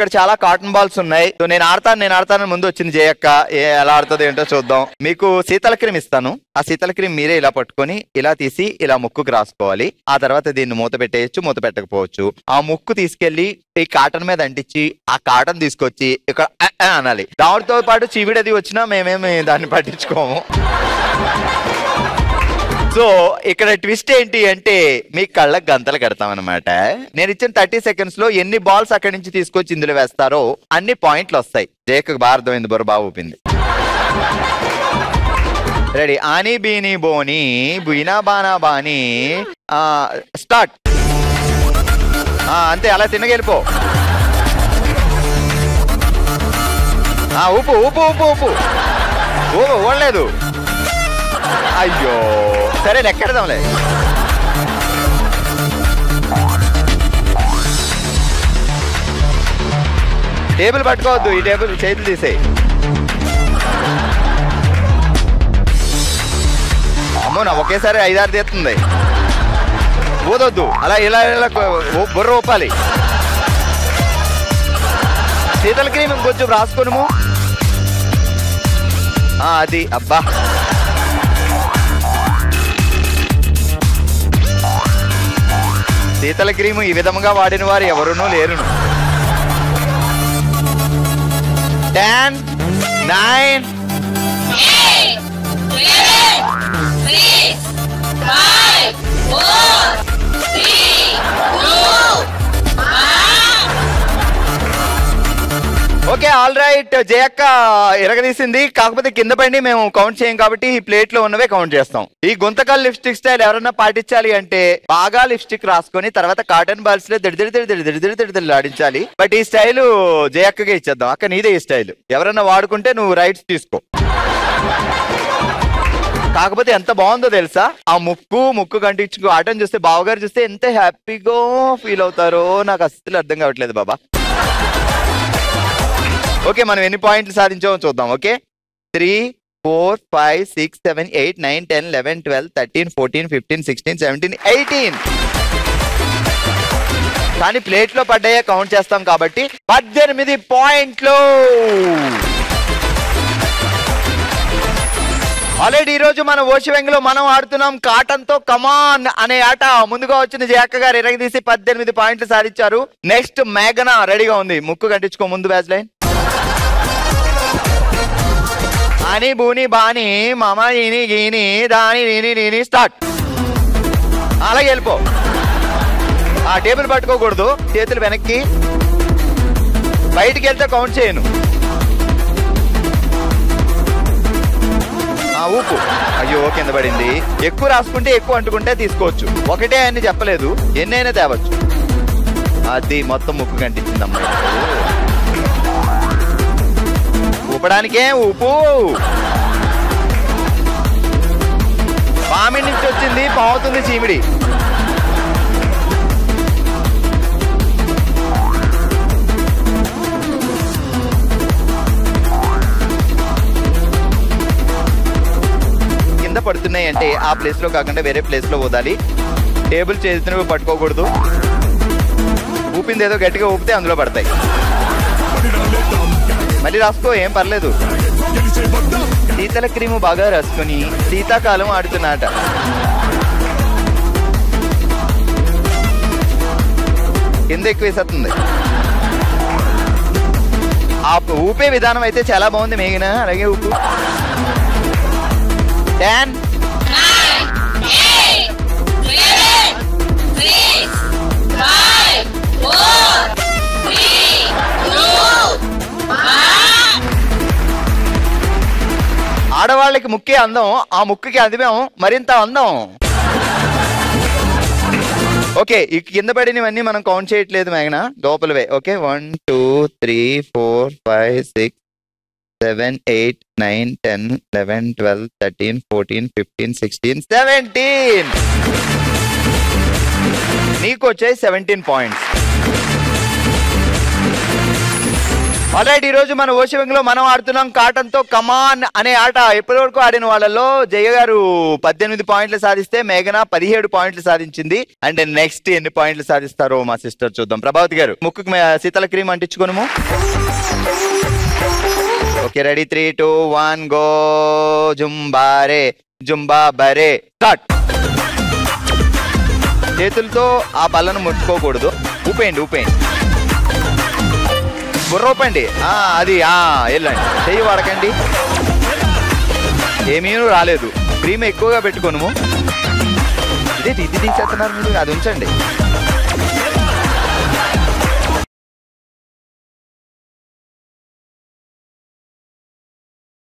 ఇక్కడ చాలా cotton balls ఉన్నాయి. సో నేను ఆడతాను ముందు వచ్చింది జయక్క. ఎలా ఆడుతుంది ఏంటో చూద్దాం. మీకు శీతల క్రీమ్ ఇస్తాను. ఆ శీతల క్రీమ్ మీరే ఇలా పట్టుకొని ఇలా తీసి ఇలా ముక్కుకు రాసుకోవాలి. ఆ తర్వాత దీన్ని మూత పెట్టేయచ్చు, మూత పెట్టకపోవచ్చు. ఆ ముక్కు తీసుకెళ్లి ఈ కాటన్ మీద అంటించి ఆ కాటన్ తీసుకొచ్చి ఇక్కడ అనాలి. దానితో పాటు చీవిడది వచ్చినా మేమేమి దాన్ని పట్టించుకోము. సో ఇక్కడ ట్విస్ట్ ఏంటి అంటే మీ కళ్ళకు గంతలు కడతాం అనమాట. నేను ఇచ్చిన 30 seconds లో ఎన్ని బాల్స్ అక్కడి నుంచి తీసుకొచ్చి ఇందులో వేస్తారో అన్ని పాయింట్లు వస్తాయి. జయకు బాగా అర్థమైంది, బొర బాగా ఊపింది. రెడీ? ఆని బీని బోని బీనా బానా బాని స్టార్ట్. అంతే, అలా తినగెళ్ళిపో. ఊపు ఊపు ఊపు ఊపు ఊపు ఓడలేదు. అయ్యో సరే లెక్కెడదాంలే. టేబుల్ పట్టుకోవద్దు, ఈ టేబుల్ చేతులు తీసేయి. అమ్మో నా ఒకేసారి 5-6 తీస్తుంది. ఊదొద్దు, అలా ఇలా ఇలా బుర్ర ఊపాలి. శీతల క్రీమ్ కొంచెం రాసుకోను. అది అబ్బా శీతల క్రీము ఈ విధంగా వాడిన వారు ఎవరునూ లేరును. 10, 9, 8, 7, 6, 5, 4, 3, 2, 1. Okay, all right. జయక్క ఎరగదీసింది. కాకపోతే కింద పడి మేము కౌంట్ చేయం కాబట్టి ఈ ప్లేట్ లో ఉన్నవే కౌంట్ చేస్తాం. ఈ గుంతకల్ లిప్స్టిక్ స్టైల్ ఎవరన్నా పాటించాలి అంటే బాగా లిప్స్టిక్ రాసుకొని తర్వాత కాటన్ బాల్స్ లో దిడి ఆడించాలి. బట్ ఈ స్టైల్ జయక్కగా ఇచ్చేద్దాం. అక్క నీదే ఈ స్టైల్. ఎవరన్నా వాడుకుంటే నువ్వు రైట్స్ తీసుకో. కాకపోతే ఎంత బాగుందో తెలుసా? ఆ ముక్కు కంటించుకో ఆటం చూస్తే బావగారు చూస్తే ఎంత హ్యాపీగా ఫీల్ అవుతారో నాకు అస్సలు అర్థం కావట్లేదు బాబా. ఓకే, మనం ఎన్ని పాయింట్లు సాధించామో చూద్దాం. ఓకే, 3, 4, 5, 6, 7, 8, 9, 10, 11, 12, 13, 14, 15, 16, 17, 18. కానీ ప్లేట్ లో పడ్డాయే కౌంట్ చేస్తాం కాబట్టి 18 పాయింట్లు. ఆల్రెడీ ఈ రోజు మన ఓషివెంగ్ లో మనం ఆడుతున్నాం కాటన్ తో కమాన్ అనే ఆట. ముందుగా వచ్చిన జయక్క గారు ఎరగదీసి 18 పాయింట్లు సాధించారు. నెక్స్ట్ మేఘన రెడీగా ఉంది. ముక్కు కంటించుకో ముందు బ్యాచ్ లైన్. అని బూని బాని మామ ఈని గీని దాని నీని స్టార్ట్. అలాగే వెళ్ళిపో. ఆ టేబుల్ పట్టుకోకూడదు, చేతులు వెనక్కి. బయటికి వెళ్తే కౌంట్ చేయను. ఊపు. అయ్యో కింద పడింది. ఎక్కువ రాసుకుంటే ఎక్కువ అంటుకుంటే తీసుకోవచ్చు. ఒకటే అని చెప్పలేదు, ఎన్నైనా తేవచ్చు. అది మొత్తం ముక్కు కంటించింది అమ్మాయి. ఊపడానికే ఊపు. పామిడి నుంచి వచ్చింది, పావుతుంది చీమిడి. కింద పడుతున్నాయి అంటే ఆ ప్లేస్ లో కాకుండా వేరే ప్లేస్ లో ఊదాలి. టేబుల్ చేతిని పట్టుకోకూడదు. ఊపింది ఏదో గట్టిగా ఊపితే అందులో పడతాయి. మళ్ళీ రాసుకో, ఏం పర్లేదు. శీతల క్రీము బాగా రాసుకొని శీతాకాలం ఆడుతున్నట. కింద ఎక్కువ వేసేస్తుంది. ఆ ఊపే విధానం అయితే చాలా బాగుంది మేఘన. అలాగే ఊపు. 10, 9, 8, 7, 6, 5, 4, 3, 2, 1. ఆడవాళ్ళకి ముక్కే అందం, ఆ ముక్కుకి అందం మరింత అందం. ఓకే, ఈ కింద పడినవన్నీ మనం కౌంట్ చేయట్లేదు మేఘన, లోపలవే. ఓకే, 1, 2, 3, 4, 5, 6, 7, 8, 9, 10, 11, 12, 13, 14, 15, 16, 17. నీకు వచ్చాయి 17 పాయింట్స్. ఆల్రైట్, ఈ రోజు మన ఓషివంగ్ లో మనం ఆడుతున్నాం కాటన్ తో కమాన్ అనే ఆట. ఇప్పటి వరకు ఆడిన వాళ్ళలో జయ గారు 18 పాయింట్లు సాధిస్తే మేఘన 17 పాయింట్లు సాధించింది. అండ్ నెక్స్ట్ ఎన్ని పాయింట్లు సాధిస్తారో మా సిస్టర్ చూద్దాం. ప్రభావతి గారు ముక్కు శీతల క్రీమ్ అంటించుకోను. Okay, ready, 3, 2, 1 go. జుంబారే జుంబా బరే స్టార్ట్. చేతులతో ఆ బల్లను ముట్టుకోకూడదు. ఊపేయండి ఊపేయండి, బుర్ర ఊపండి. అది వెళ్ళండి, చెయ్యి వాడకండి. ఏమీ రాలేదు. క్రీమ్ ఎక్కువగా పెట్టుకోను. ఇది తీసేస్తున్నారు మీరు, అది ఉంచండి.